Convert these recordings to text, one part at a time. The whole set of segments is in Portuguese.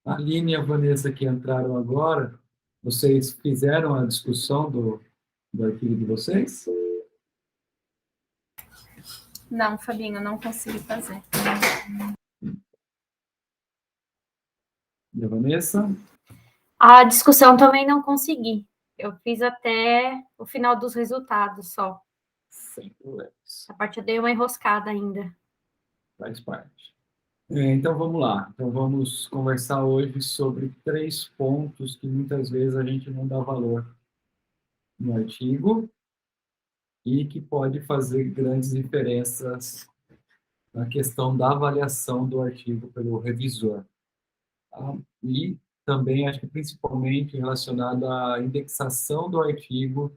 A Aline e a Vanessa que entraram agora, vocês fizeram a discussão do arquivo de vocês? Não, Fabinho, não consegui fazer. E a Vanessa? A discussão também não consegui. Eu fiz até o final dos resultados só. Sem problemas. A parte eu dei uma enroscada ainda. Faz parte. Então, vamos lá. Então, vamos conversar hoje sobre 3 pontos que muitas vezes a gente não dá valor no artigo e que pode fazer grandes diferenças na questão da avaliação do artigo pelo revisor. Tá? E também, acho que principalmente relacionado à indexação do artigo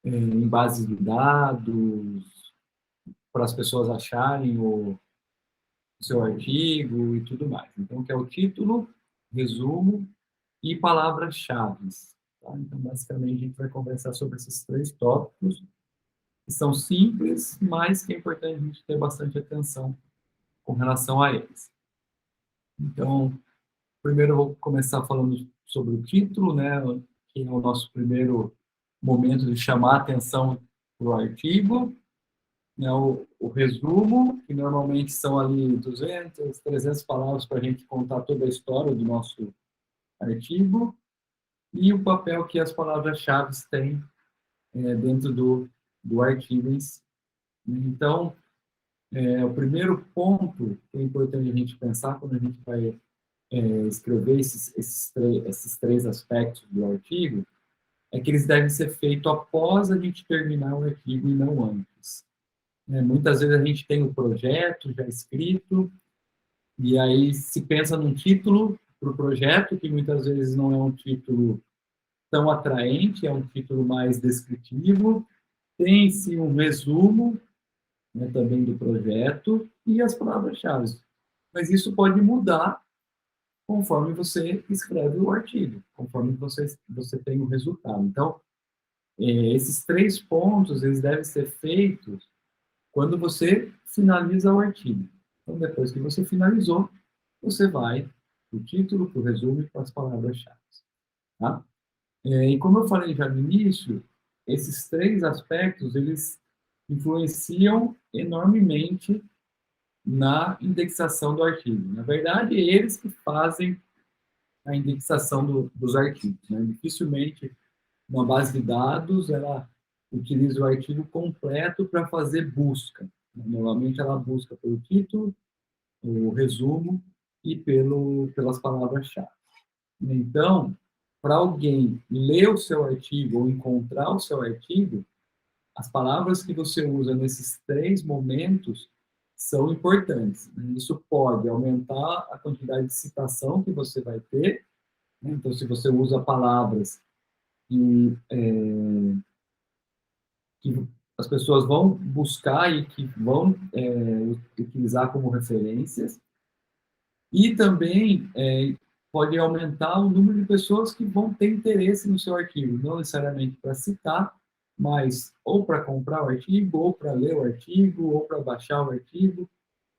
em bases de dados, para as pessoas acharem o seu artigo e tudo mais. Então, que é o título, resumo e palavras-chave. Tá? Então, basicamente, a gente vai conversar sobre esses 3 tópicos, que são simples, mas que é importante a gente ter bastante atenção com relação a eles. Então, primeiro eu vou começar falando sobre o título, né, que é o nosso primeiro momento de chamar a atenção para o artigo, né, o resumo, que normalmente são ali 200, 300 palavras para a gente contar toda a história do nosso artigo, e o papel que as palavras-chave têm dentro do artigo em si. Então, o primeiro ponto que é importante a gente pensar quando a gente vai escrever esses 3 aspectos do artigo é que eles devem ser feitos após a gente terminar o artigo e não antes. Muitas vezes a gente tem o projeto já escrito e aí se pensa num título para o projeto, que muitas vezes não é um título tão atraente, é um título mais descritivo, tem-se um resumo, né, também do projeto e as palavras-chave. Mas isso pode mudar conforme você escreve o artigo, conforme você tem o resultado. Então, esses 3 pontos, eles devem ser feitos quando você finaliza o artigo. Então, depois que você finalizou, você vai para o título, para o resumo e para as palavras-chave. Tá? E como eu falei já no início, esses 3 aspectos, eles influenciam enormemente na indexação do artigo. Na verdade, eles que fazem a indexação dos artigos. Né? Dificilmente uma base de dados ela utiliza o artigo completo para fazer busca. Normalmente ela busca pelo título, o resumo e pelas palavras-chave. Então, para alguém ler o seu artigo ou encontrar o seu artigo, as palavras que você usa nesses 3 momentos são importantes. Isso pode aumentar a quantidade de citação que você vai ter. Então, se você usa palavras que as pessoas vão buscar e que vão utilizar como referências, e também pode aumentar o número de pessoas que vão ter interesse no seu artigo, não necessariamente para citar, mas ou para comprar o artigo, ou para ler o artigo, ou para baixar o artigo.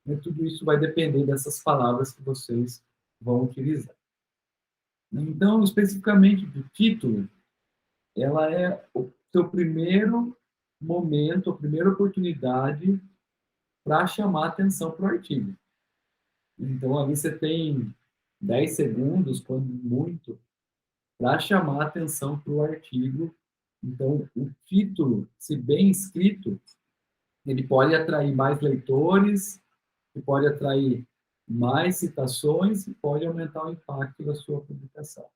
Né? Tudo isso vai depender dessas palavras que vocês vão utilizar. Então, especificamente do título, ela é o seu primeiro momento, a primeira oportunidade para chamar atenção para o artigo. Então, ali você tem 10 segundos, quando muito, para chamar atenção para o artigo. Então, o título, se bem escrito, ele pode atrair mais leitores, ele pode atrair mais citações e pode aumentar o impacto da sua publicação.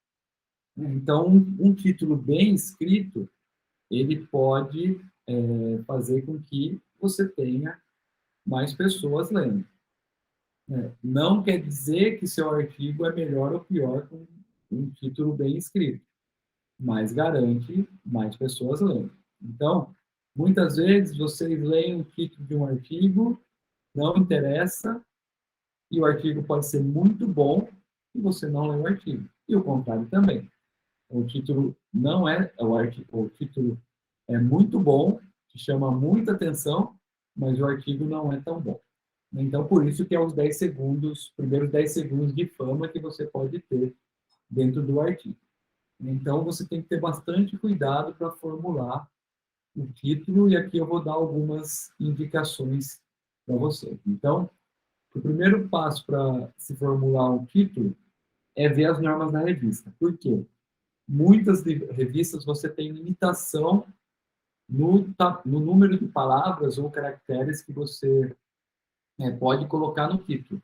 Então, um título bem escrito, ele pode fazer com que você tenha mais pessoas lendo. Não quer dizer que seu artigo é melhor ou pior com um título bem escrito, mas garante mais pessoas lendo. Então, muitas vezes vocês leem o título de um artigo, não interessa, e o artigo pode ser muito bom e você não lê o artigo. E o contrário também. O título não é o título é muito bom, te chama muita atenção, mas o artigo não é tão bom. Então, por isso que é os 10 segundos, primeiros 10 segundos de fama que você pode ter dentro do artigo. Então, você tem que ter bastante cuidado para formular o título, e aqui eu vou dar algumas indicações para você. Então, o primeiro passo para se formular um título é ver as normas da revista. Por quê? Muitas revistas você tem limitação no número de palavras ou caracteres que você pode colocar no título.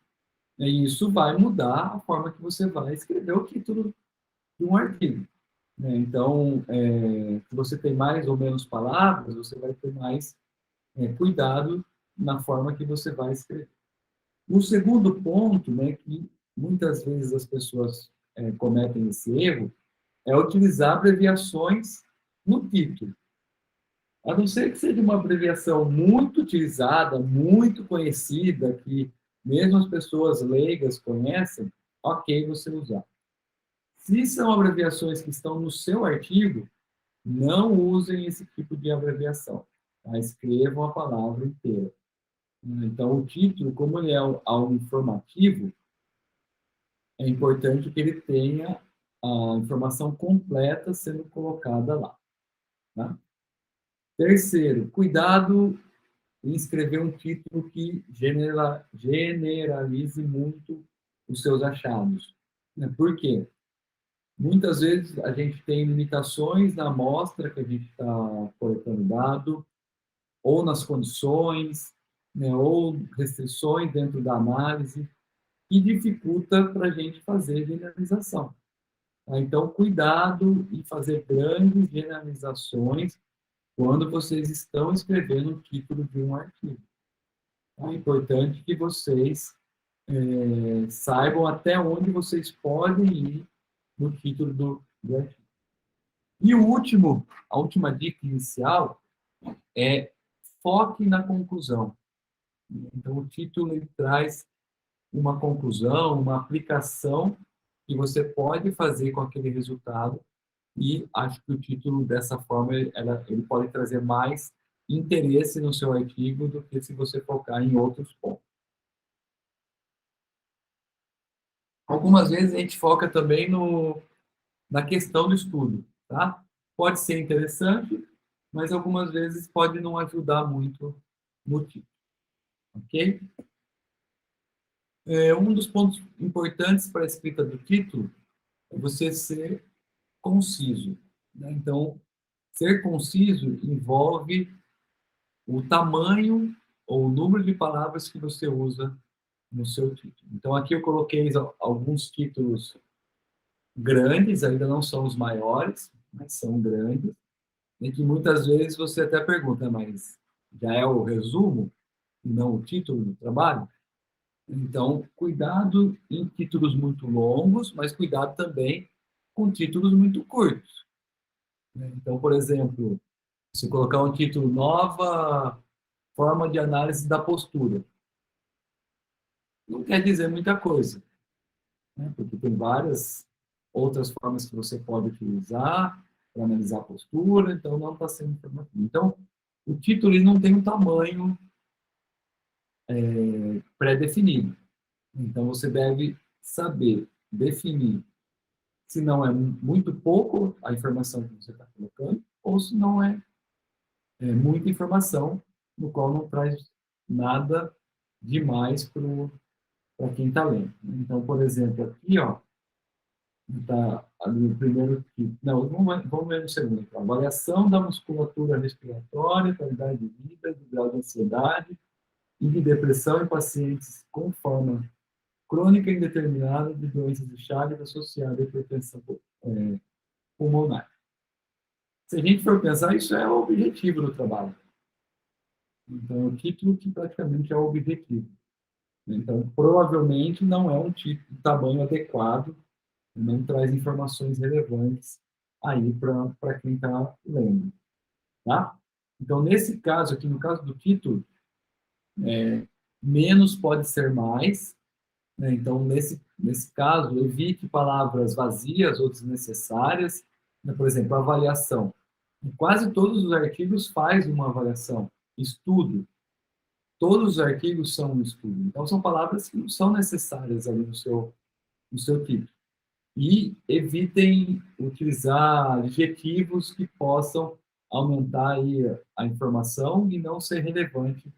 E isso vai mudar a forma que você vai escrever o título de um artigo. Então, se você tem mais ou menos palavras, você vai ter mais cuidado na forma que você vai escrever. O segundo ponto, que muitas vezes as pessoas cometem esse erro, é utilizar abreviações no título. A não ser que seja uma abreviação muito utilizada, muito conhecida, que mesmo as pessoas leigas conhecem, ok você usar. Se são abreviações que estão no seu artigo, não usem esse tipo de abreviação. Tá? Escrevam a palavra inteira. Então, o título, como ele é algo informativo, é importante que ele tenha a informação completa sendo colocada lá. Tá? Terceiro, cuidado em escrever um título que generalize muito os seus achados. Por quê? Muitas vezes a gente tem limitações na amostra que a gente está coletando dado, ou nas condições, ou restrições dentro da análise, que dificulta para a gente fazer generalização. Então, cuidado em fazer grandes generalizações quando vocês estão escrevendo o título de um artigo. É importante que vocês saibam até onde vocês podem ir no título do artigo. E a última dica inicial é foque na conclusão. Então, o título ele traz uma conclusão, uma aplicação que você pode fazer com aquele resultado, e acho que o título, dessa forma, ele pode trazer mais interesse no seu artigo do que se você focar em outros pontos. Algumas vezes a gente foca também na questão do estudo, tá? Pode ser interessante, mas algumas vezes pode não ajudar muito no título, ok? Um dos pontos importantes para a escrita do título é você ser conciso. Né? Então, ser conciso envolve o tamanho ou o número de palavras que você usa no seu título. Então, aqui eu coloquei alguns títulos grandes, ainda não são os maiores, mas são grandes, e que muitas vezes você até pergunta, mas já é o resumo e não o título do trabalho? Então, cuidado em títulos muito longos, mas cuidado também com títulos muito curtos. Então, por exemplo, se colocar um título Nova Forma de Análise da Postura, não quer dizer muita coisa, porque tem várias outras formas que você pode utilizar para analisar a postura, então não está sendo informativo. Então, o título ele não tem um tamanho pré-definido. Então, você deve saber definir se não é muito pouco a informação que você está colocando, ou se não é muita informação, no qual não traz nada demais para quem está lendo. Então, por exemplo, aqui, ó, está ali no primeiro título. Não, vamos ver no segundo. Então, avaliação da musculatura respiratória, qualidade de vida, do grau de ansiedade e de depressão em pacientes com forma crônica indeterminada de doenças de Chagas associada à hipertensão pulmonar. Se a gente for pensar, isso é o objetivo do trabalho. Então, o título que praticamente é o objetivo. Então, provavelmente não é um tamanho adequado, não traz informações relevantes aí para quem está lendo. Tá? Então, nesse caso aqui, no caso do título, menos pode ser mais. Né? Então, nesse caso, evite palavras vazias ou desnecessárias. Né? Por exemplo, avaliação. Em quase todos os artigos faz uma avaliação, estudo. todos os artigos são um estudo. Então, são palavras que não são necessárias ali no seu título. E evitem utilizar adjetivos que possam aumentar aí a informação e não ser relevante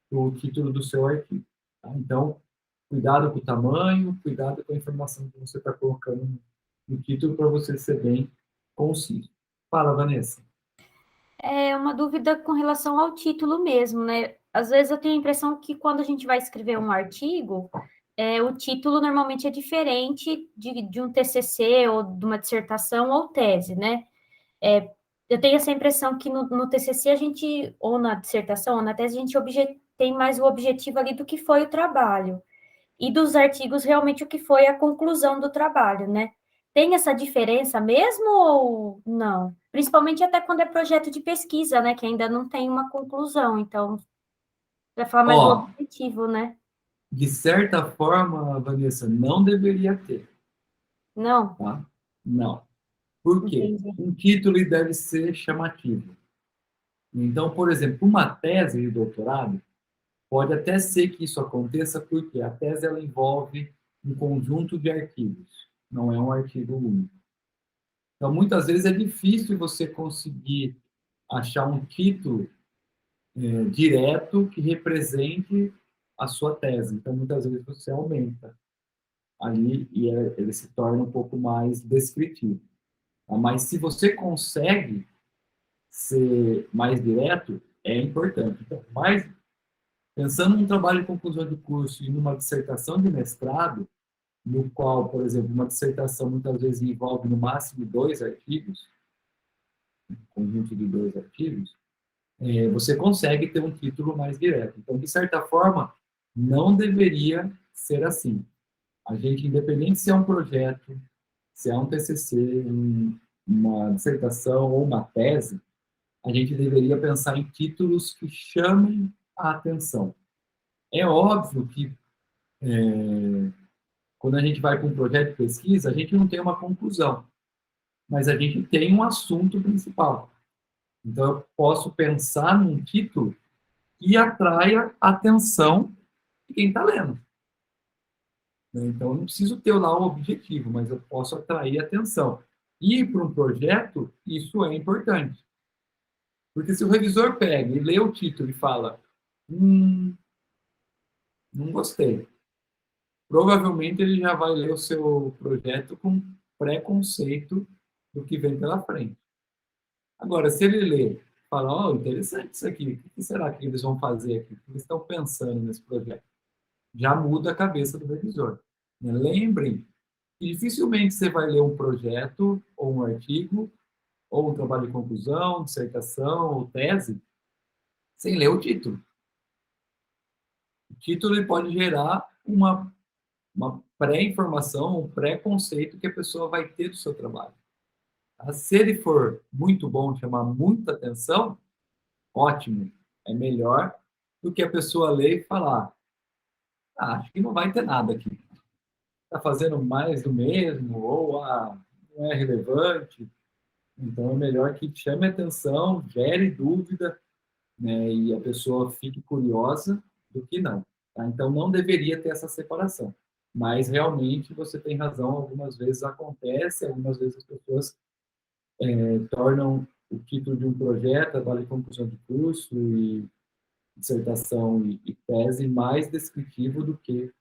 para o título do seu artigo. Tá? Então, cuidado com o tamanho, cuidado com a informação que você está colocando no título para você ser bem conciso. Fala, Vanessa. É uma dúvida com relação ao título mesmo, né? Às vezes eu tenho a impressão que quando a gente vai escrever um artigo, o título normalmente é diferente de um TCC ou de uma dissertação ou tese, né? Eu tenho essa impressão que no TCC a gente, ou na dissertação, ou na tese, a gente tem mais o objetivo ali do que foi o trabalho. E dos artigos, realmente, o que foi a conclusão do trabalho, né? Tem essa diferença mesmo ou não? Principalmente até quando é projeto de pesquisa, né? Que ainda não tem uma conclusão. Então, vai falar mais do Ó, objetivo, né? de certa forma, Vanessa, não deveria ter, Não? tá? Não. Por quê? Entendi. Um título ele deve ser chamativo. Então, por exemplo, uma tese de doutorado, pode até ser que isso aconteça, porque a tese ela envolve um conjunto de artigos, não é um artigo único. Então, muitas vezes é difícil você conseguir achar um título direto que represente a sua tese. Então, muitas vezes você aumenta ali e ele se torna um pouco mais descritivo. Tá? Mas se você consegue ser mais direto, é importante. Então, mais pensando num trabalho de conclusão de curso e numa dissertação de mestrado, no qual, por exemplo, uma dissertação muitas vezes envolve no máximo 2 artigos, um conjunto de 2 artigos, você consegue ter um título mais direto. Então, de certa forma, não deveria ser assim. A gente, independente se é um projeto, se é um TCC, uma dissertação ou uma tese, a gente deveria pensar em títulos que chamem a atenção. É óbvio que quando a gente vai para um projeto de pesquisa, a gente não tem uma conclusão, mas a gente tem um assunto principal. Então, eu posso pensar num título que atraia a atenção de quem está lendo. Então, eu não preciso ter lá um objetivo, mas eu posso atrair a atenção. E para um projeto, isso é importante. Porque se o revisor pega e lê o título e fala, não gostei, provavelmente ele já vai ler o seu projeto com preconceito do que vem pela frente. Agora, se ele lê, fala, oh, interessante isso aqui, o que será que eles vão fazer aqui? O que eles estão pensando nesse projeto? Já muda a cabeça do revisor. Lembrem que dificilmente você vai ler um projeto, ou um artigo, ou um trabalho de conclusão, dissertação, ou tese, sem ler o título. O título ele pode gerar uma pré-informação, um pré-conceito que a pessoa vai ter do seu trabalho. Se ele for muito bom, chamar muita atenção, ótimo, é melhor do que a pessoa ler e falar, acho que não vai ter nada aqui. Está fazendo mais do mesmo, ou não é relevante. Então, é melhor que chame atenção, gere dúvida, né, e a pessoa fique curiosa do que não. Tá? Então, não deveria ter essa separação. Mas, realmente, você tem razão, algumas vezes acontece, algumas vezes as pessoas tornam o título de um projeto, trabalho de conclusão de curso e dissertação e tese mais descritivo do que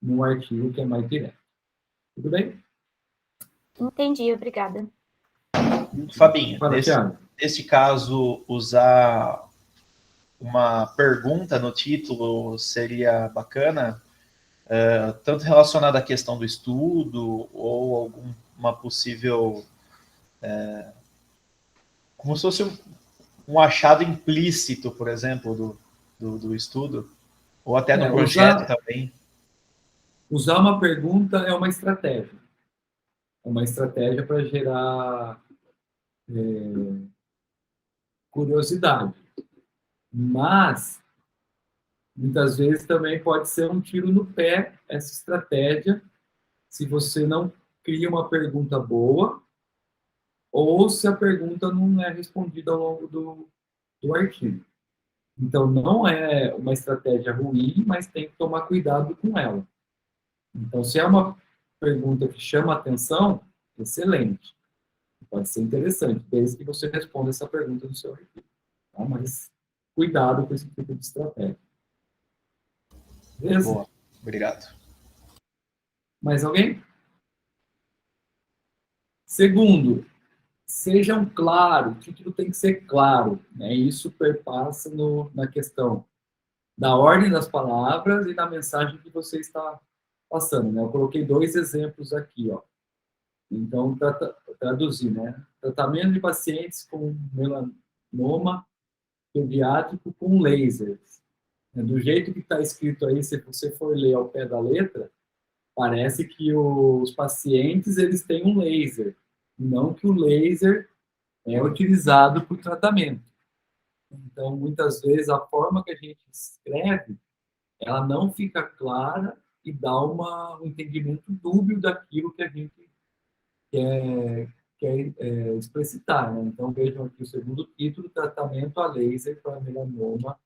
num artigo que é mais direto. Tudo bem? Entendi, obrigada. Fabinho, Fala, Thiago. nesse caso, usar uma pergunta no título seria bacana, tanto relacionada à questão do estudo ou alguma possível... como se fosse um achado implícito, por exemplo, do estudo, ou até no projeto também. Usar uma pergunta é uma estratégia. É uma estratégia para gerar curiosidade. Mas, muitas vezes, também pode ser um tiro no pé essa estratégia, se você não cria uma pergunta boa, ou se a pergunta não é respondida ao longo do artigo. Então, não é uma estratégia ruim, mas tem que tomar cuidado com ela. Então, se é uma pergunta que chama atenção, excelente. Pode ser interessante, desde que você responda essa pergunta no seu arquivo. Tá? Mas cuidado com esse tipo de estratégia. Beleza? Boa, obrigado. Mais alguém? Segundo, sejam claros, o título tem que ser claro. Né? Isso perpassa na questão da ordem das palavras e da mensagem que você está passando. Né? Eu coloquei 2 exemplos aqui. Ó. Então, traduzir, né? Tratamento de pacientes com melanoma pediátrico com lasers. Do jeito que está escrito aí, se você for ler ao pé da letra, parece que os pacientes eles têm um laser, não que o laser é utilizado para o tratamento. Então, muitas vezes, a forma que a gente escreve, ela não fica clara e dá um entendimento dúbio daquilo que a gente quer explicitar. Né? Então, vejam aqui o segundo título, tratamento a laser para melanoma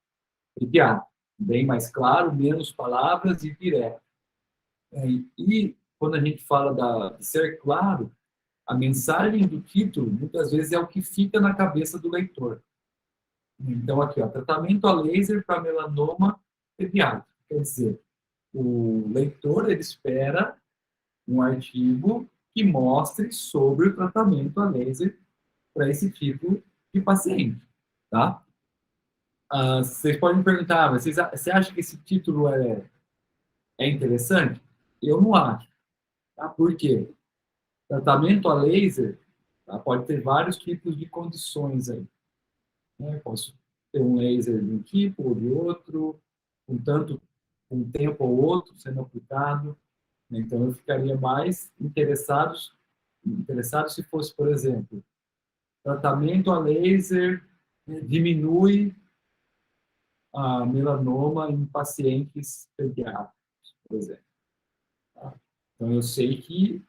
pediátrico. Bem mais claro, menos palavras e direto. E quando a gente fala de ser claro, a mensagem do título, muitas vezes, é o que fica na cabeça do leitor. Então, aqui, ó, tratamento a laser para melanoma pediátrico. Quer dizer, o leitor ele espera um artigo que mostre sobre o tratamento a laser para esse tipo de paciente, tá? Vocês podem me perguntar, mas você acha que esse título é interessante? Eu não acho. Tá? Por quê? Tratamento a laser, tá? Pode ter vários tipos de condições aí. Né? Posso ter um laser de um tipo ou de outro, um tempo ou outro sendo aplicado. Então, eu ficaria mais interessado se fosse, por exemplo, tratamento a laser diminui a melanoma em pacientes pediátricos, por exemplo. Tá? Então, eu sei que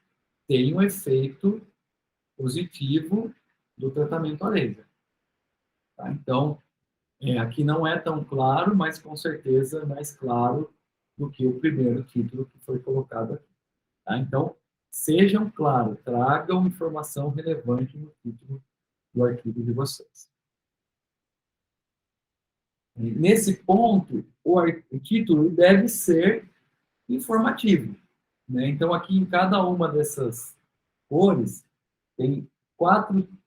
tem um efeito positivo do tratamento a laser. Tá? Então, aqui não é tão claro, mas com certeza é mais claro do que o primeiro título que foi colocado aqui. Tá? Então, sejam claros, tragam informação relevante no título do artigo de vocês. Nesse ponto, o título deve ser informativo. Né? Então, aqui em cada uma dessas cores, tem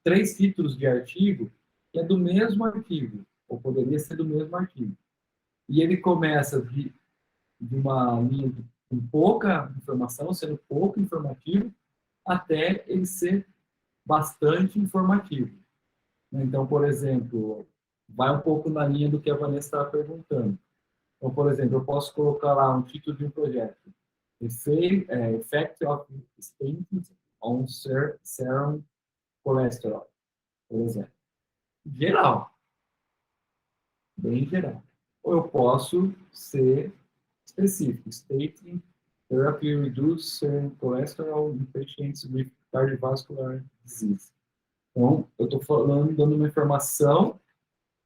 3 títulos de artigo que é do mesmo artigo, ou poderia ser do mesmo artigo. E ele começa de uma linha com pouca informação, sendo pouco informativo, até ele ser bastante informativo. Então, por exemplo, vai um pouco na linha do que a Vanessa estava perguntando. Então, por exemplo, eu posso colocar lá um título de um projeto. Effect of statins on serum cholesterol, por exemplo. Geral. Bem geral. Ou eu posso ser específico. Statin therapy reduce serum cholesterol in patients with cardiovascular disease. Então, eu estou falando, dando uma informação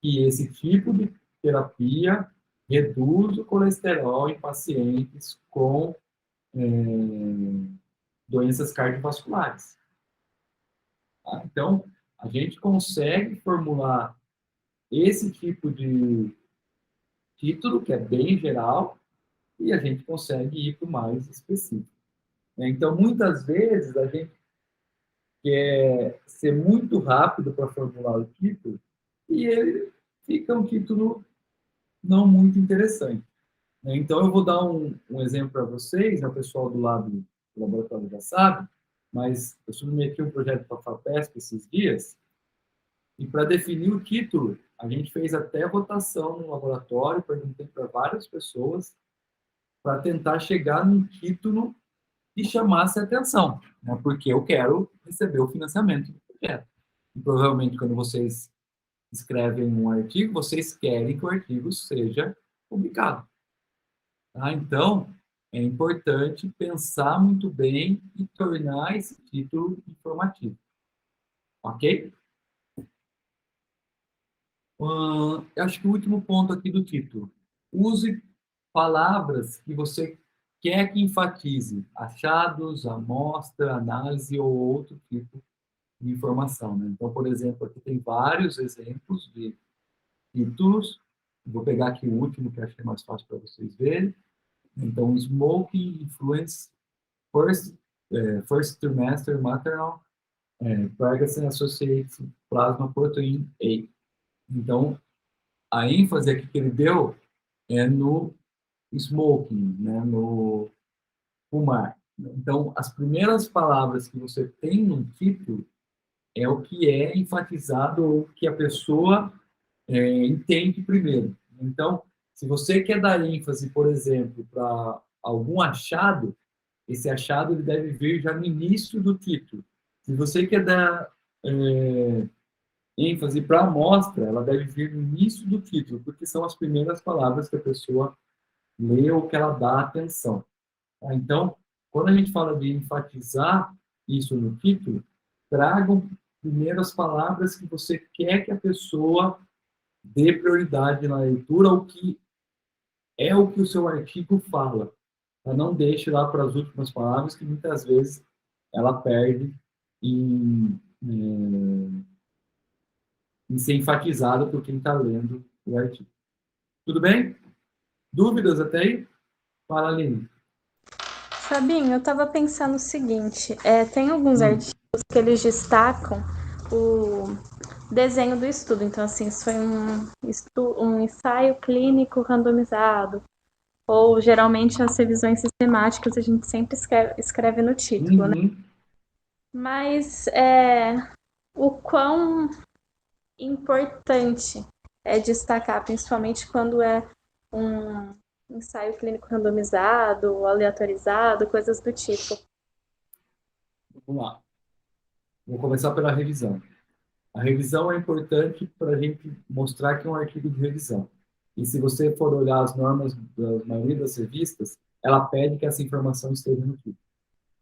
que esse tipo de terapia reduz o colesterol em pacientes com doenças cardiovasculares. Tá? Então, a gente consegue formular esse tipo de título, que é bem geral, e a gente consegue ir para o mais específico. Então, muitas vezes, a gente quer ser muito rápido para formular o título, e ele fica um título não muito interessante. Então, eu vou dar um exemplo para vocês, o pessoal do lado do laboratório já sabe, mas eu submeti um projeto para a FAPESP esses dias, e para definir o título, a gente fez até votação no laboratório, perguntei para várias pessoas, para tentar chegar num título que chamasse a atenção, né? Porque eu quero receber o financiamento do projeto. E provavelmente, quando vocês escrevem um artigo, vocês querem que o artigo seja publicado. Tá? Então, é importante pensar muito bem e tornar esse título informativo. Ok? Eu acho que o último ponto aqui do título. Use palavras que você quer que enfatize achados, amostra, análise ou outro tipo de informação, né? Então, por exemplo, aqui tem vários exemplos de títulos. Vou pegar aqui o último, que acho que é mais fácil para vocês verem. Então, Smoking Influence First, first Trimester Maternal Pregnancy Associated Plasma Protein A. Então, a ênfase aqui que ele deu é no smoking, né, no fumar. Então, as primeiras palavras que você tem no título é o que é enfatizado ou que a pessoa entende primeiro. Então, se você quer dar ênfase, por exemplo, para algum achado, esse achado ele deve vir já no início do título. Se você quer dar ênfase para a amostra, ela deve vir no início do título, porque são as primeiras palavras que a pessoa lê ou que ela dá atenção. Tá? Então, quando a gente fala de enfatizar isso no título, tragam primeiro as palavras que você quer que a pessoa dê prioridade na leitura, ou que é o que o seu artigo fala. Tá? Não deixe lá para as últimas palavras, que muitas vezes ela perde em ser enfatizada por quem está lendo o artigo. Tudo bem? Dúvidas até aí? Fala, Aline. Fabinho, eu estava pensando o seguinte: tem alguns artigos que eles destacam o desenho do estudo. Então, assim, isso foi um ensaio clínico randomizado. Ou, geralmente, as revisões sistemáticas a gente sempre escreve no título, né? Mas o quão importante é destacar, principalmente quando é um ensaio clínico randomizado, aleatorizado, coisas do tipo. Vamos lá. Vou começar pela revisão. A revisão é importante para a gente mostrar que é um artigo de revisão. E se você for olhar as normas da maioria das revistas, ela pede que essa informação esteja no título.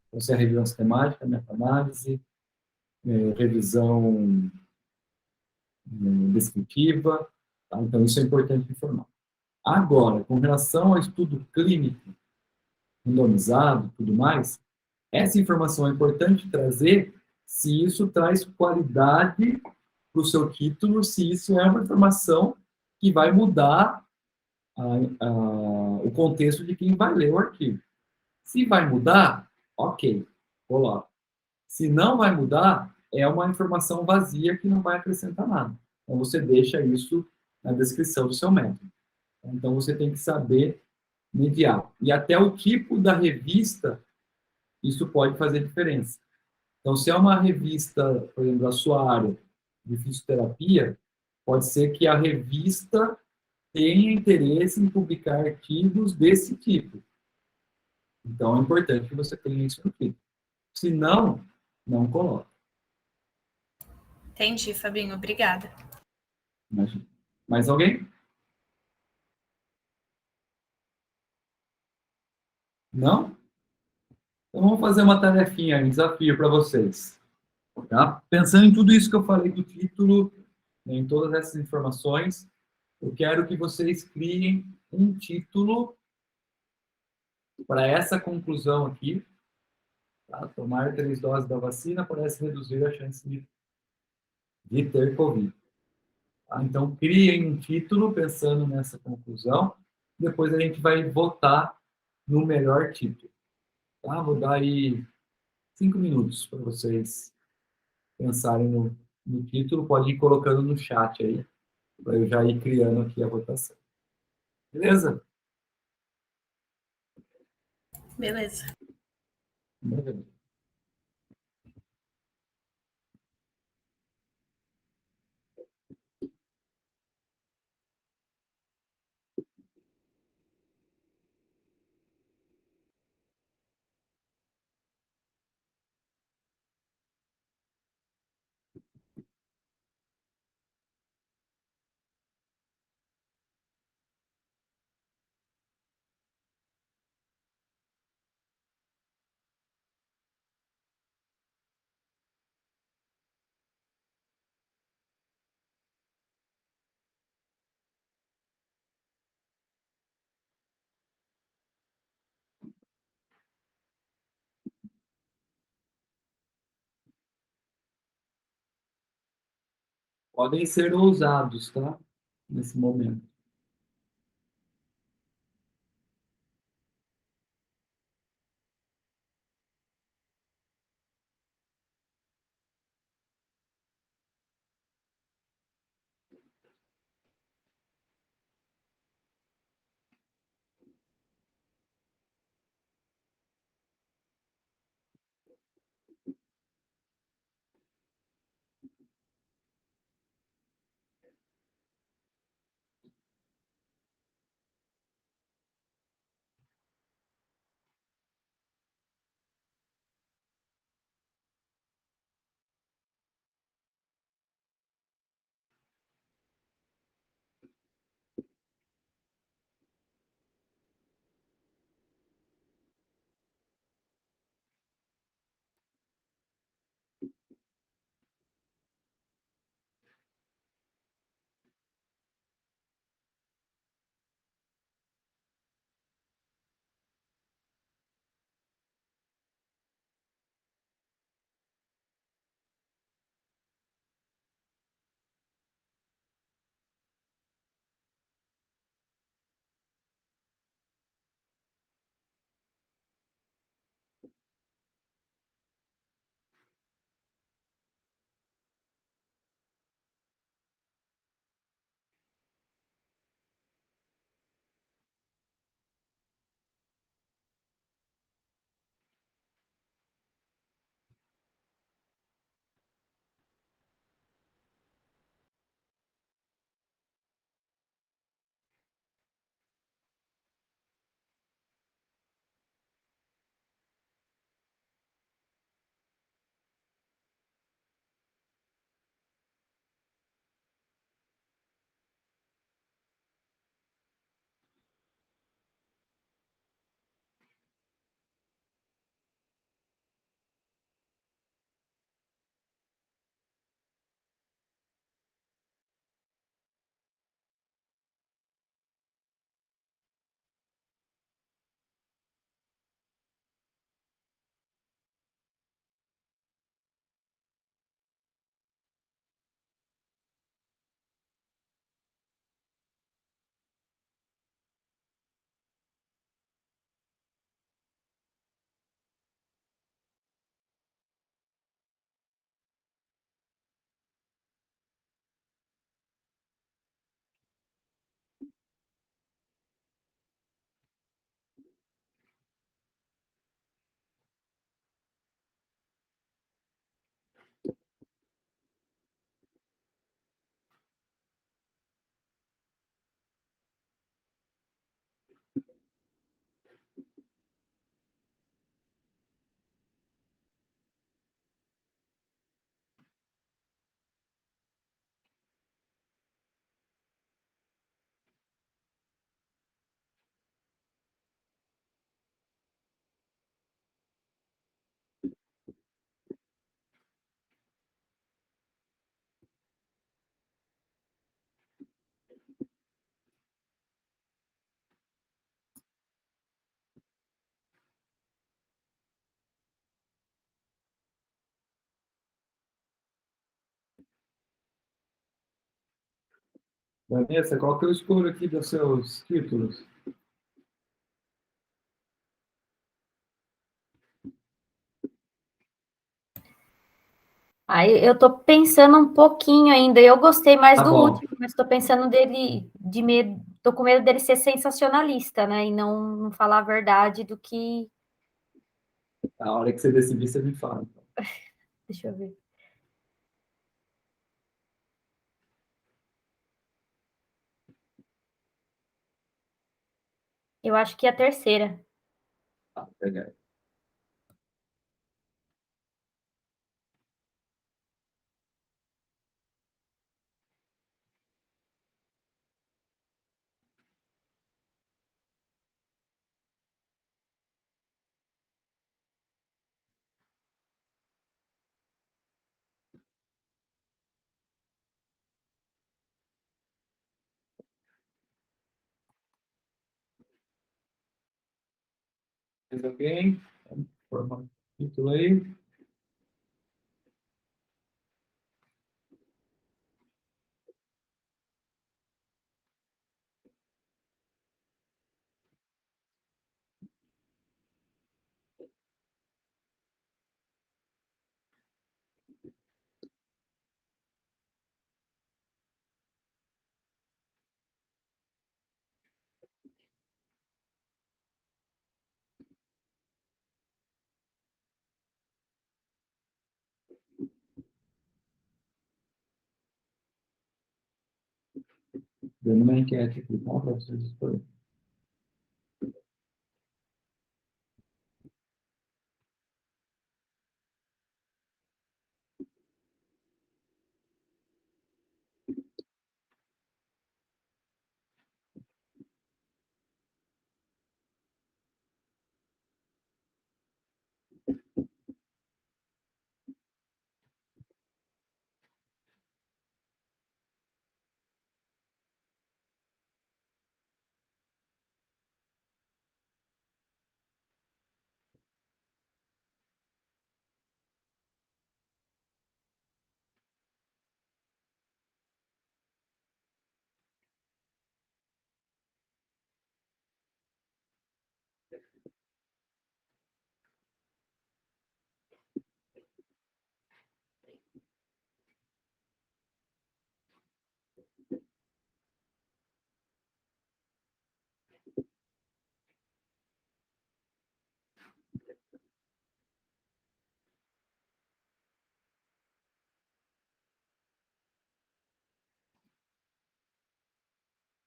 Então, se é revisão sistemática, meta-análise, revisão descritiva, tá? Então isso é importante informar. Agora, com relação ao estudo clínico, randomizado, tudo mais, essa informação é importante trazer se isso traz qualidade para o seu título, se isso é uma informação que vai mudar o contexto de quem vai ler o artigo. Se vai mudar, ok, coloca. Se não vai mudar, é uma informação vazia que não vai acrescentar nada. Então, você deixa isso na descrição do seu método. Então, você tem que saber mediar. E até o tipo da revista, isso pode fazer diferença. Então, se é uma revista, por exemplo, da sua área de fisioterapia, pode ser que a revista tenha interesse em publicar artigos desse tipo. Então, é importante que você tenha isso no título. Se não, não coloque. Entendi, Fabinho. Obrigada. Imagina. Mais alguém? Não? Então, vamos fazer uma tarefinha, um desafio para vocês. Tá? Pensando em tudo isso que eu falei do título, né, em todas essas informações, eu quero que vocês criem um título para essa conclusão aqui. Tá? Tomar 3 doses da vacina parece reduzir a chance de ter Covid. Tá? Então, criem um título pensando nessa conclusão. Depois a gente vai votar no melhor título. Tá? Vou dar aí 5 minutos para vocês pensarem no título. Pode ir colocando no chat aí, para eu já ir criando aqui a votação. Beleza? Beleza. Beleza. Podem ser ousados, tá? Nesse momento. Vanessa, qual que eu escolho aqui dos seus títulos? Aí eu tô pensando um pouquinho ainda. Eu gostei mais Tá do bom. último, mas tô pensando dele de medo, tô com medo dele ser sensacionalista, né? E não falar a verdade do que. A hora que você decidir, você me fala. Deixa eu ver. Eu acho que é a terceira. Tá, legal. Mais alguém? Vamos formar o título aí. dando uma enquete aqui, tá? Para vocês escolherem.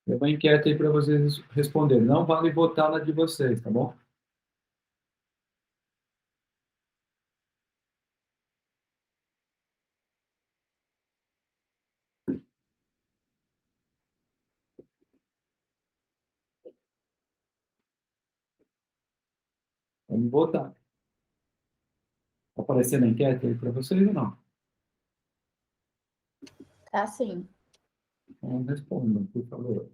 Tem uma enquete aí para vocês responderem. Não vale votar na de vocês, tá bom? Vamos votar. Tá aparecendo a enquete aí para vocês ou não? Tá sim. Então, respondam, por favor.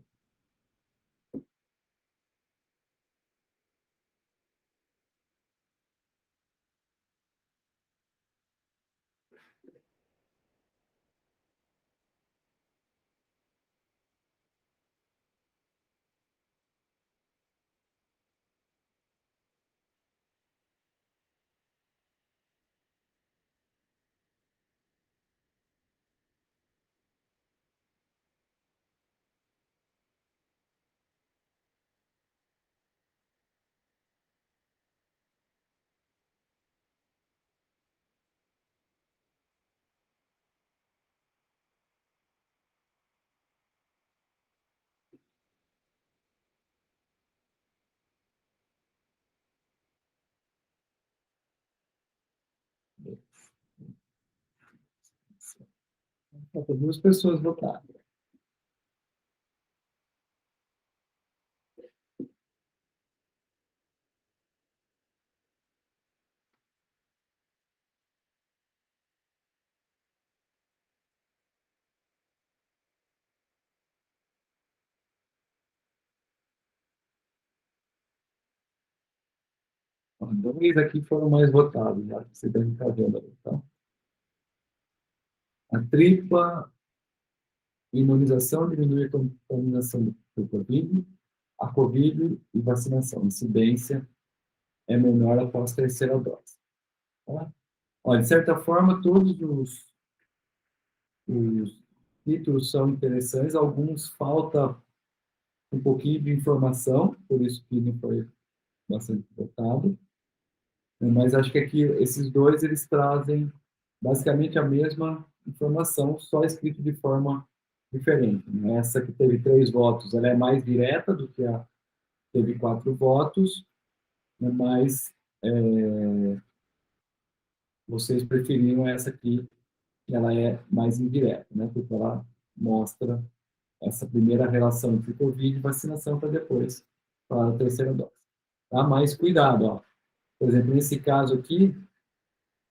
Faltam 2 pessoas votaram. Dois aqui foram mais votados, já que você deve estar vendo aí, tá? A tripla imunização diminui a contaminação do Covid, a Covid e vacinação. A incidência é menor após a terceira dose. Tá? Olha, de certa forma, todos os títulos são interessantes, alguns falta um pouquinho de informação, por isso que não foi bastante votado. Mas acho que aqui esses dois eles trazem basicamente a mesma informação, só escrito de forma diferente. Né? Essa que teve 3 votos, ela é mais direta do que a que teve 4 votos, né? Mas vocês preferiram essa aqui, que ela é mais indireta, né? Porque ela mostra essa primeira relação entre Covid e vacinação para depois para a terceira dose. Tá? Mas cuidado, ó. Por exemplo, nesse caso aqui,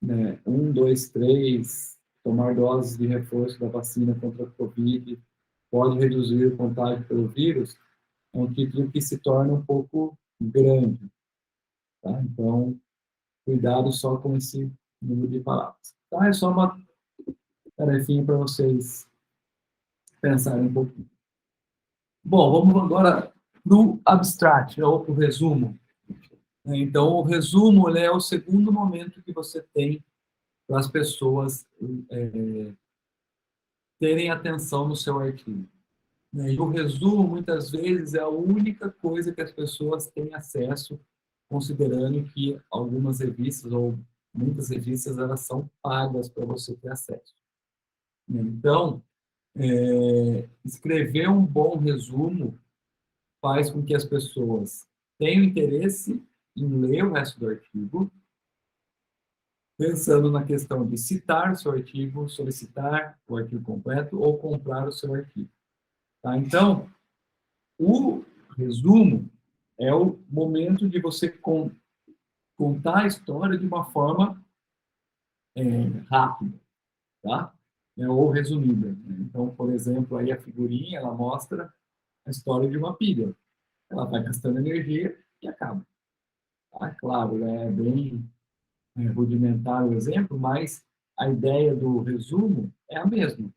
né, 1, 2, 3, tomar doses de reforço da vacina contra a Covid pode reduzir o contágio pelo vírus, é um título que se torna um pouco grande. Tá? Então, cuidado só com esse número de palavras. Tá? É só uma tarefinha para vocês pensarem um pouquinho. Bom, vamos agora para o abstract, ou para o resumo. Então, o resumo é o segundo momento que você tem para as pessoas terem atenção no seu artigo. E o resumo, muitas vezes, é a única coisa que as pessoas têm acesso, considerando que algumas revistas, ou muitas revistas, elas são pagas para você ter acesso. Então, Escrever um bom resumo faz com que as pessoas tenham interesse em ler o resto do artigo, pensando na questão de citar o seu artigo, solicitar o artigo completo ou comprar o seu artigo. Tá? Então, o resumo é o momento de você contar a história de uma forma rápida, tá? Ou resumida. Né? Então, por exemplo, aí a figurinha, ela mostra a história de uma pilha. Ela vai gastando energia e acaba. Tá? Claro, é bem rudimentar o exemplo, mas a ideia do resumo é a mesma.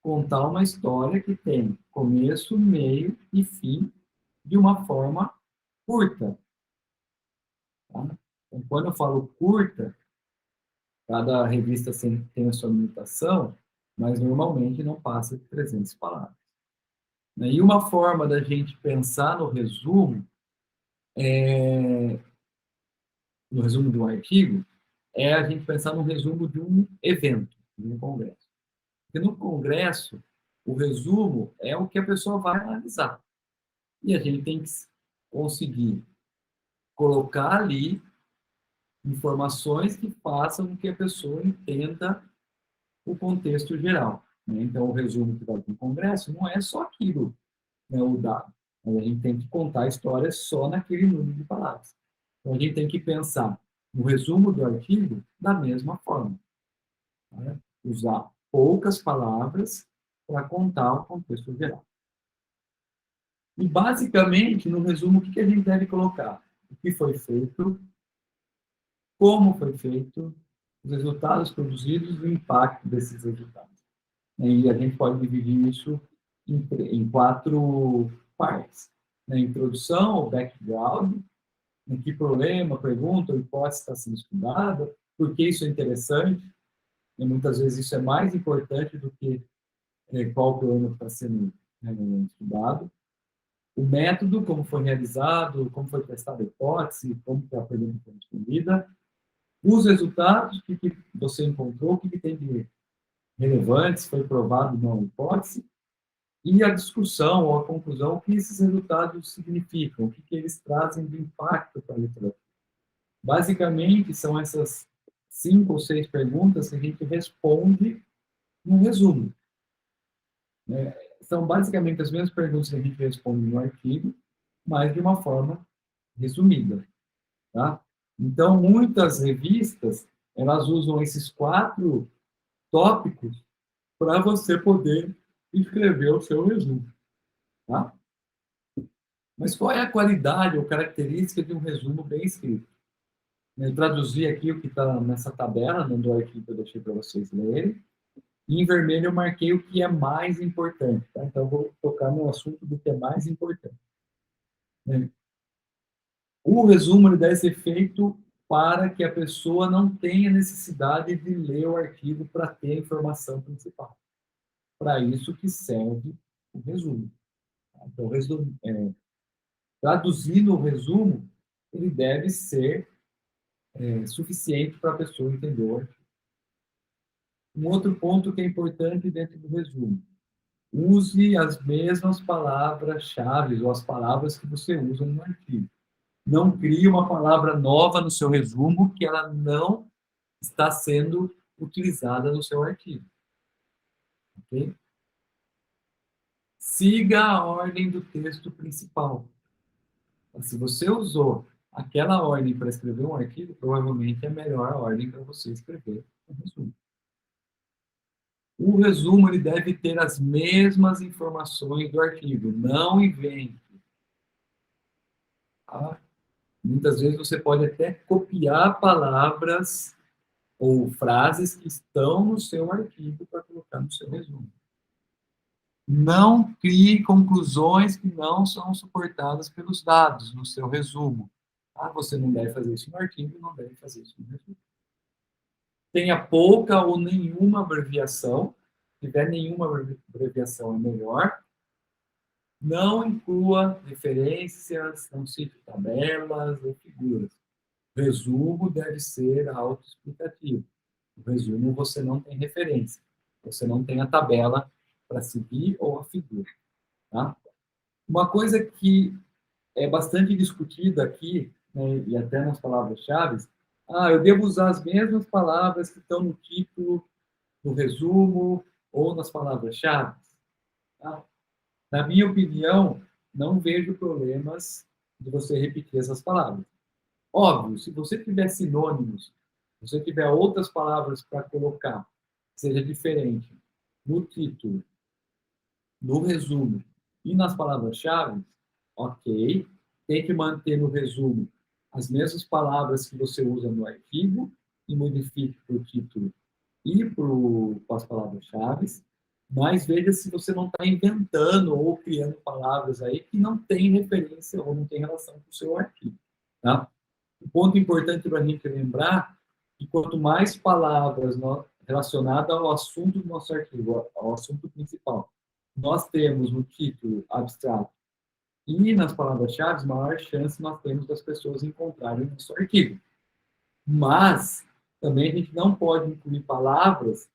Contar uma história que tem começo, meio e fim de uma forma curta. Tá? Então, quando eu falo curta, cada revista tem a sua limitação, mas normalmente não passa de 300 palavras. E uma forma da gente pensar no resumo de um artigo, é a gente pensar no resumo de um evento, de um congresso. Porque no congresso, o resumo é o que a pessoa vai analisar. E a gente tem que conseguir colocar ali informações que façam com que a pessoa entenda o contexto geral. Né? Então, o resumo que vai para o congresso não é só aquilo, né, o dado. A gente tem que contar a história só naquele número de palavras. Então, a gente tem que pensar no resumo do artigo da mesma forma. Né? Usar poucas palavras para contar o contexto geral. E, basicamente, no resumo, o que a gente deve colocar? O que foi feito, como foi feito, os resultados produzidos e o impacto desses resultados. E a gente pode dividir isso em 4 partes. Na introdução, o background, em que problema, pergunta ou hipótese está sendo estudada, por que isso é interessante, e muitas vezes isso é mais importante do que qual problema está sendo estudado. O método, como foi realizado, como foi testada a hipótese, como a pergunta foi respondida. Os resultados, o que você encontrou, o que tem de relevante, se foi provado ou não a hipótese. E a discussão ou a conclusão, o que esses resultados significam, o que eles trazem de impacto para a literatura. Basicamente, são essas 5 ou 6 perguntas que a gente responde no resumo. São basicamente as mesmas perguntas que a gente responde no artigo, mas de uma forma resumida. Tá? Então, muitas revistas, elas usam esses 4 tópicos para você poder escrever o seu resumo. Tá? Mas qual é a qualidade ou característica de um resumo bem escrito? Eu traduzi aqui o que está nessa tabela, do artigo que eu deixei para vocês lerem. E em vermelho eu marquei o que é mais importante. Tá? Então, eu vou tocar no assunto do que é mais importante. O resumo ele deve ser feito para que a pessoa não tenha necessidade de ler o artigo para ter a informação principal. Para isso que serve o resumo. Então, traduzindo o resumo, ele deve ser suficiente para a pessoa entender o artigo. Um outro ponto que é importante dentro do resumo: use as mesmas palavras-chave ou as palavras que você usa no artigo. Não crie uma palavra nova no seu resumo que ela não está sendo utilizada no seu artigo. Ok? Siga a ordem do texto principal. Se você usou aquela ordem para escrever um artigo, provavelmente é a melhor ordem para você escrever um resumo. O resumo ele deve ter as mesmas informações do artigo, não invente. Tá? Muitas vezes você pode até copiar palavras ou frases que estão no seu artigo para colocar no seu resumo. Não crie conclusões que não são suportadas pelos dados no seu resumo. Tá? Você não deve fazer isso no artigo, não deve fazer isso no resumo. Tenha pouca ou nenhuma abreviação. Se tiver nenhuma abreviação, é melhor. Não inclua referências, não cite tabelas ou figuras. O resumo deve ser autoexplicativo. No resumo, você não tem referência. Você não tem a tabela para seguir ou a figura. Tá? Uma coisa que é bastante discutida aqui, né, e até nas palavras-chave, eu devo usar as mesmas palavras que estão no título, no resumo ou nas palavras-chave? Tá? Na minha opinião, não vejo problemas de você repetir essas palavras. Óbvio, se você tiver sinônimos, se você tiver outras palavras para colocar, que seja diferente no título, no resumo e nas palavras-chave, ok, tem que manter no resumo as mesmas palavras que você usa no artigo e modifique para o título e para as palavras-chave, mas veja se você não está inventando ou criando palavras aí que não tem referência ou não tem relação com o seu artigo. Tá? Um ponto importante para a gente lembrar é que quanto mais palavras relacionadas ao assunto do nosso artigo, ao assunto principal, nós temos no título abstrato e nas palavras-chave, maior chance nós temos das pessoas encontrarem o nosso artigo. Mas também a gente não pode incluir palavras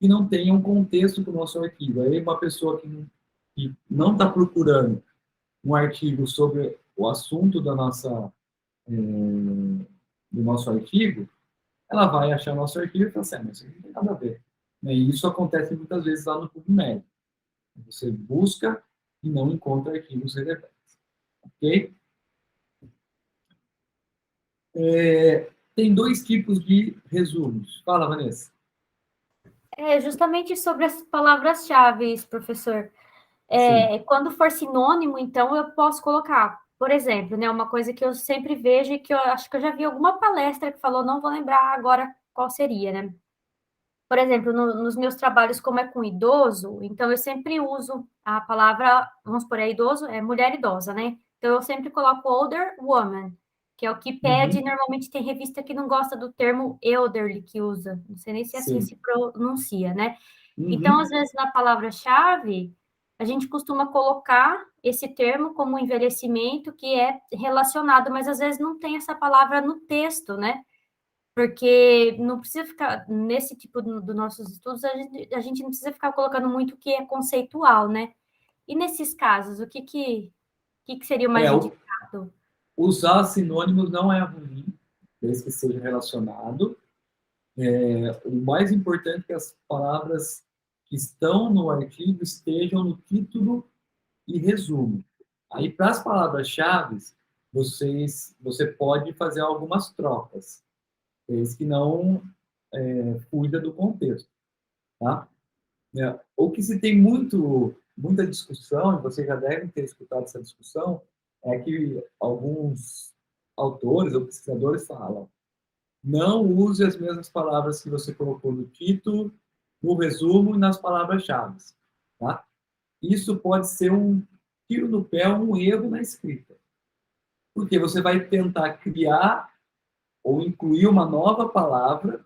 que não tenham contexto para o nosso artigo. Aí uma pessoa que não está procurando um artigo sobre o assunto do nosso artigo, ela vai achar nosso artigo e falar assim, mas isso não tem nada a ver. E isso acontece muitas vezes lá no PubMed. Você busca e não encontra artigos relevantes. Ok? Tem dois tipos de resumos. Fala, Vanessa. Justamente sobre as palavras-chave, professor. Quando for sinônimo, então, eu posso colocar, por exemplo, né, uma coisa que eu sempre vejo e que eu acho que eu já vi alguma palestra que falou, não vou lembrar agora qual seria, né? Por exemplo, nos meus trabalhos, como é com idoso, então eu sempre uso a palavra, vamos por aí, idoso, é mulher idosa, né? Então eu sempre coloco older woman, que é o que pede, normalmente tem revista que não gosta do termo elderly que usa, não sei nem se assim se pronuncia, né? Então, às vezes, na palavra-chave, a gente costuma colocar esse termo como envelhecimento que é relacionado, mas às vezes não tem essa palavra no texto, né? Porque não precisa ficar, nesse tipo dos nossos estudos, a gente não precisa ficar colocando muito o que é conceitual, né? E nesses casos, o que seria o mais indicado? Usar sinônimos não é ruim, desde que seja relacionado. O mais importante é que as palavras que estão no artigo estejam no título e resumo. Aí, para as palavras-chave, você pode fazer algumas trocas, desde que não fuja do contexto. Tá? O que se tem muita discussão, e vocês já devem ter escutado essa discussão, é que alguns autores ou pesquisadores falam: não use as mesmas palavras que você colocou no título, no resumo e nas palavras-chave. Tá? Isso pode ser um tiro no pé, um erro na escrita. Porque você vai tentar criar ou incluir uma nova palavra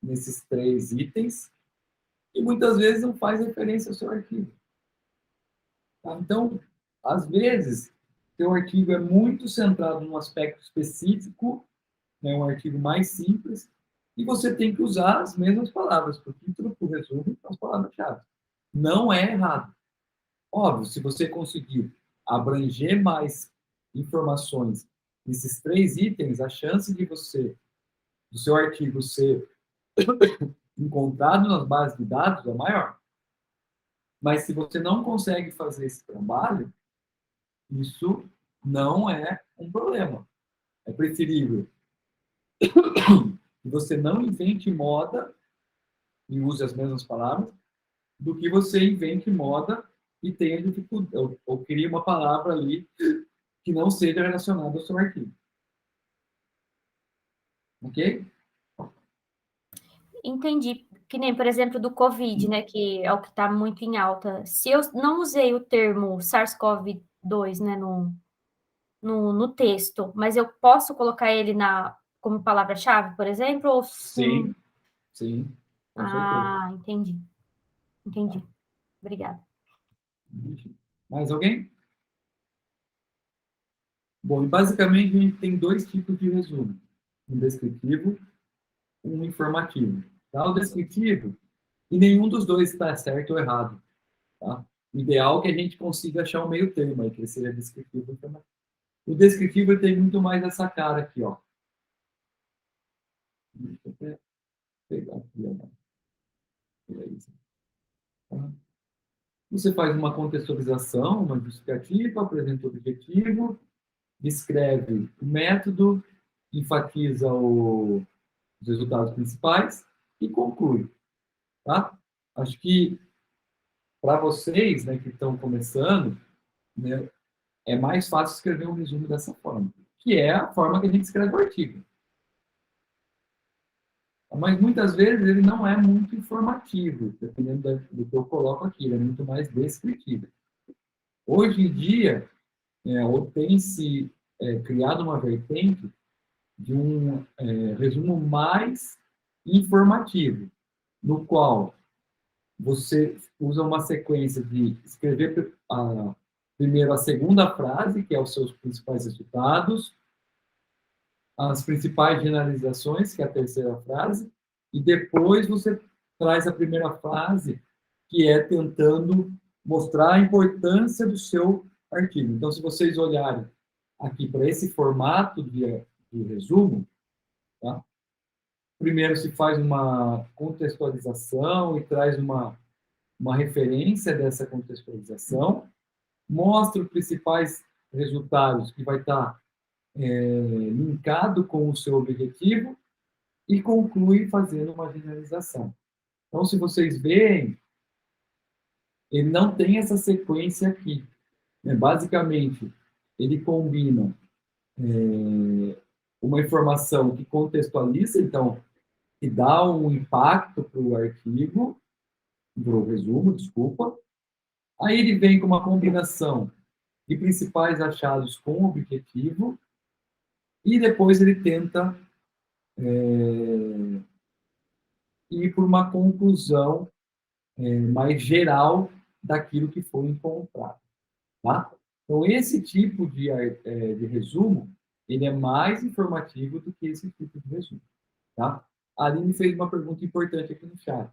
nesses 3 itens e muitas vezes não faz referência ao seu artigo. Tá? Então, às vezes, seu artigo é muito centrado num aspecto específico, né, um artigo mais simples, e você tem que usar as mesmas palavras para o título, para o resumo e para as palavras-chave. Não é errado. Óbvio, se você conseguir abranger mais informações nesses 3 itens, a chance de do seu artigo ser encontrado nas bases de dados é maior. Mas se você não consegue fazer esse trabalho, isso não é um problema. É preferível que você não invente moda e use as mesmas palavras, do que você invente moda e tenha dificuldade, ou crie uma palavra ali que não seja relacionada ao seu artigo. Ok? Entendi. Que nem, por exemplo, do Covid, né, que é o que está muito em alta. Se eu não usei o termo SARS-CoV-2, né, no texto, mas eu posso colocar ele como palavra-chave, por exemplo? Ou sim, com certeza. Entendi. Obrigada. Mais alguém? Bom, e basicamente a gente tem 2 tipos de resumo: um descritivo e um informativo. Tá? O descritivo, e nenhum dos dois está certo ou errado. Tá? O ideal é que a gente consiga achar um meio termo, aí, que seria descritivo e informativo. O descritivo tem muito mais essa cara aqui, ó. Deixa eu pegar aqui, ó. Tá? Você faz uma contextualização, uma justificativa, apresenta o objetivo, descreve o método, enfatiza os resultados principais e conclui. Tá? Acho que para vocês, né, que estão começando, né, é mais fácil escrever um resumo dessa forma, que é a forma que a gente escreve o artigo. Mas muitas vezes ele não é muito informativo, dependendo do que eu coloco aqui, ele é muito mais descritivo. Hoje em dia, tem-se criado uma vertente de um resumo mais informativo, no qual você usa uma sequência de escrever primeiro a segunda frase, que é os seus principais resultados, as principais generalizações, que é a terceira frase, e depois você traz a primeira frase, que é tentando mostrar a importância do seu artigo. Então, se vocês olharem aqui para esse formato de resumo, tá? Primeiro se faz uma contextualização e traz uma referência dessa contextualização, mostra os principais resultados que vai estar linkado com o seu objetivo e conclui fazendo uma generalização. Então, se vocês veem, ele não tem essa sequência aqui. Basicamente, ele combina uma informação que contextualiza, então, que dá um impacto para o artigo, para o resumo, desculpa. Aí ele vem com uma combinação de principais achados com o objetivo e depois ele tenta ir por uma conclusão mais geral daquilo que foi encontrado. Tá? Então, esse tipo de resumo, ele é mais informativo do que esse tipo de resumo. Tá? A Aline fez uma pergunta importante aqui no chat.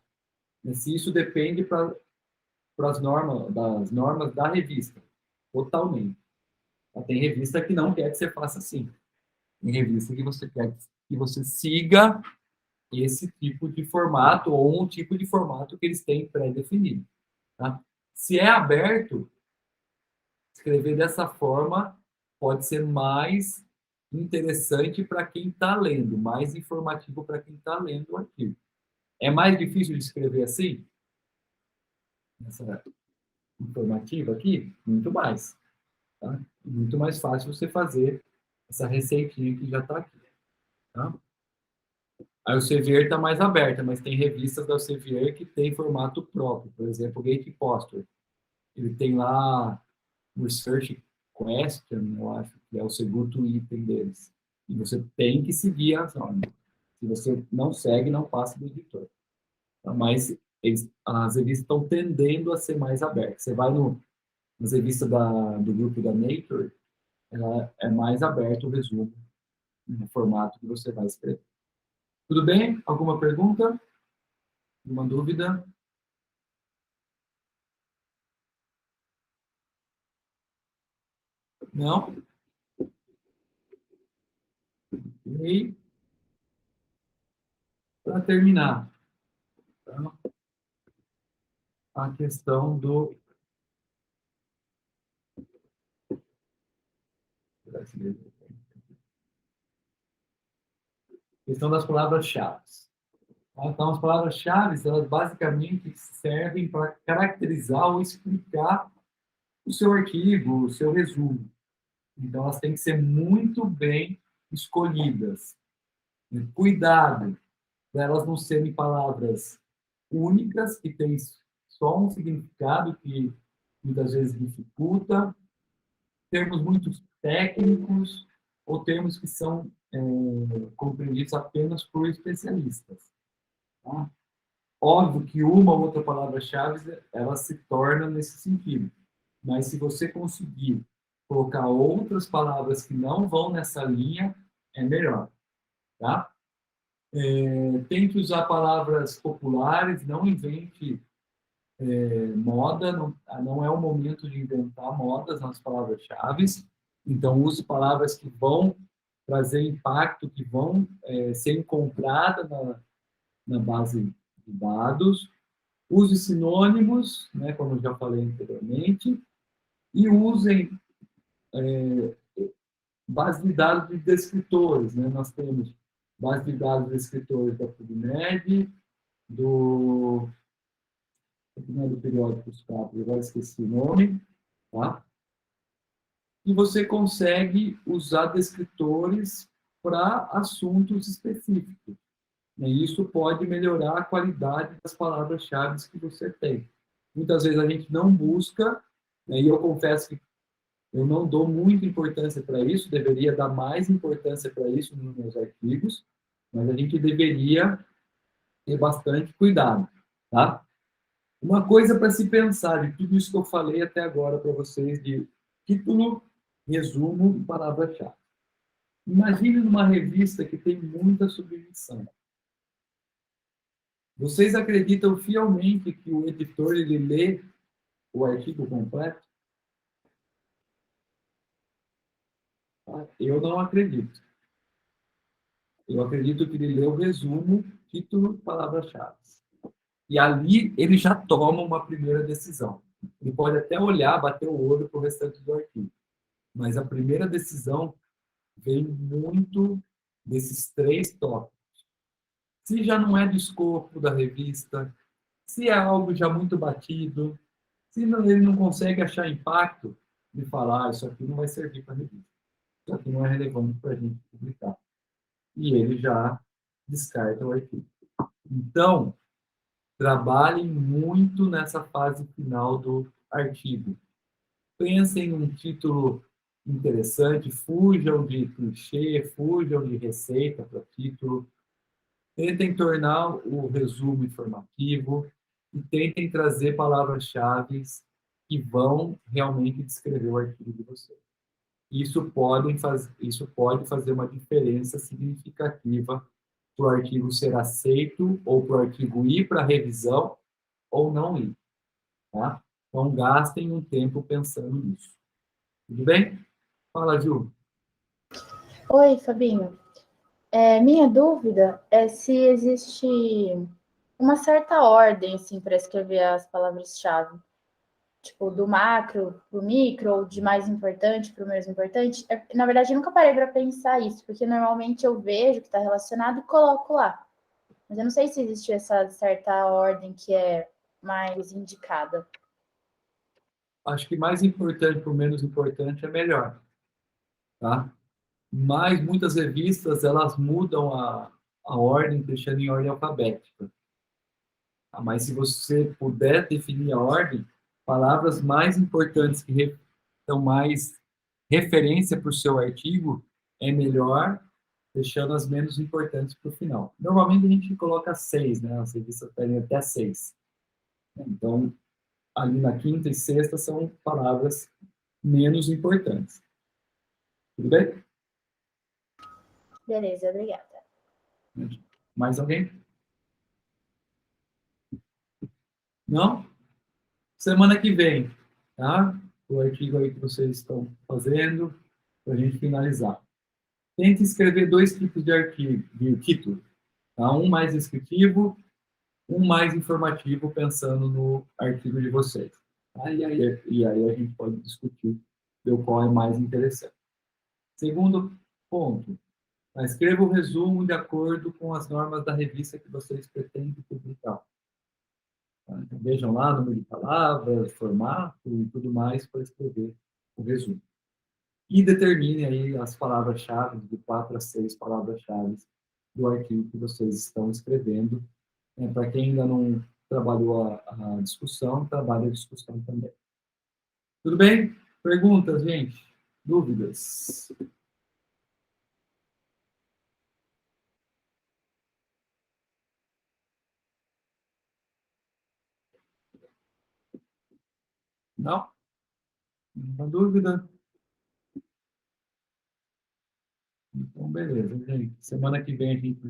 Se isso depende das normas da revista. Totalmente. Tem revista que não quer que você faça assim. Tem revista que você quer que você siga esse tipo de formato ou um tipo de formato que eles têm pré-definido. Tá? Se é aberto, escrever dessa forma pode ser mais interessante para quem está lendo, mais informativo para quem está lendo o artigo. É mais difícil de escrever assim? Essa informativa aqui? Muito mais. Tá? Muito mais fácil você fazer essa receitinha que já está aqui. Tá? A Elsevier está mais aberta, mas tem revistas da Elsevier que tem formato próprio. Por exemplo, o Gate Poster. Ele tem lá o Research Question, eu acho, que é o segundo item deles. E você tem que seguir as normas. Se você não segue, não passa do editor. Tá? Mas as revistas estão tendendo a ser mais abertas. Você vai nas revistas do grupo da Nature, ela é mais aberto o resumo no formato que você vai escrever. Tudo bem? Alguma pergunta? Alguma dúvida? Não? E para terminar, tá? A questão do questão das palavras-chave. Então, as palavras-chave, elas basicamente servem para caracterizar ou explicar o seu artigo, o seu resumo. Então, elas têm que ser muito bem escolhidas. Cuidado para elas não serem palavras únicas, que têm só um significado que muitas vezes dificulta, termos muito técnicos ou termos que são compreendidos apenas por especialistas. Tá? Óbvio que uma ou outra palavra-chave ela se torna nesse sentido, mas se você conseguir colocar outras palavras que não vão nessa linha, é melhor. Tá? Tente usar palavras populares, não invente moda, não é o momento de inventar modas nas palavras-chave. Então, use palavras que vão trazer impacto, que vão ser encontradas na base de dados. Use sinônimos, né, como eu já falei anteriormente, e usem base de dados de descritores. Né? Nós temos base de dados de descritores da PubMed, do periódico Scopus, agora esqueci o nome, tá? E você consegue usar descritores para assuntos específicos. E isso pode melhorar a qualidade das palavras-chave que você tem. Muitas vezes a gente não busca, né, e eu confesso que eu não dou muita importância para isso, deveria dar mais importância para isso nos meus artigos, mas a gente deveria ter bastante cuidado, tá? Uma coisa para se pensar de tudo isso que eu falei até agora para vocês de título, resumo e palavra-chave. Imagine numa revista que tem muita submissão. Vocês acreditam fielmente que o editor ele lê o artigo completo? Eu não acredito. Eu acredito que ele lê o resumo, título, palavra-chave. E ali ele já toma uma primeira decisão. Ele pode até olhar, bater o olho para o restante do artigo. Mas a primeira decisão vem muito desses 3 tópicos. Se já não é do escopo da revista, se é algo já muito batido, se não, ele não consegue achar impacto de falar, isso aqui não vai servir para a revista. Isso aqui não é relevante para a gente publicar. E ele já descarta o artigo. Então, trabalhem muito nessa fase final do artigo. Pensem num título interessante, fujam de clichê, fujam de receita para título, tentem tornar o resumo informativo e tentem trazer palavras-chave que vão realmente descrever o artigo de vocês. Isso pode fazer uma diferença significativa para o artigo ser aceito ou para o artigo ir para revisão ou não ir. Tá? Então, gastem um tempo pensando nisso. Tudo bem? Fala, Ju. Oi, Fabinho. Minha dúvida é se existe uma certa ordem assim, para escrever as palavras-chave. Tipo, do macro para o micro, ou de mais importante para o menos importante. Na verdade, eu nunca parei para pensar isso, porque normalmente eu vejo que está relacionado e coloco lá. Mas eu não sei se existe essa certa ordem que é mais indicada. Acho que mais importante para o menos importante é melhor. Tá? Mas muitas revistas, elas mudam a ordem, deixando em ordem alfabética. Tá? Mas se você puder definir a ordem, palavras mais importantes que dão mais referência para o seu artigo, é melhor, deixando as menos importantes para o final. Normalmente a gente coloca 6, né? As revistas pedem até 6. Então, ali na quinta e sexta são palavras menos importantes. Tudo bem? Beleza, obrigada. Mais alguém? Não? Semana que vem, tá? O artigo aí que vocês estão fazendo, para a gente finalizar. Tente escrever 2 tipos de artigo, de título. Tá? Um mais descritivo, um mais informativo, pensando no artigo de vocês. Tá? E aí a gente pode discutir qual é mais interessante. Segundo ponto, escreva o resumo de acordo com as normas da revista que vocês pretendem publicar. Tá? Então, vejam lá, número de palavras, formato e tudo mais para escrever o resumo. E determine aí as palavras-chave, de 4 a 6 palavras-chave do artigo que vocês estão escrevendo. Para quem ainda não trabalhou a discussão, trabalhe a discussão também. Tudo bem? Perguntas, gente? Dúvidas? Não? Nenhuma dúvida? Então, beleza, gente. Semana que vem a gente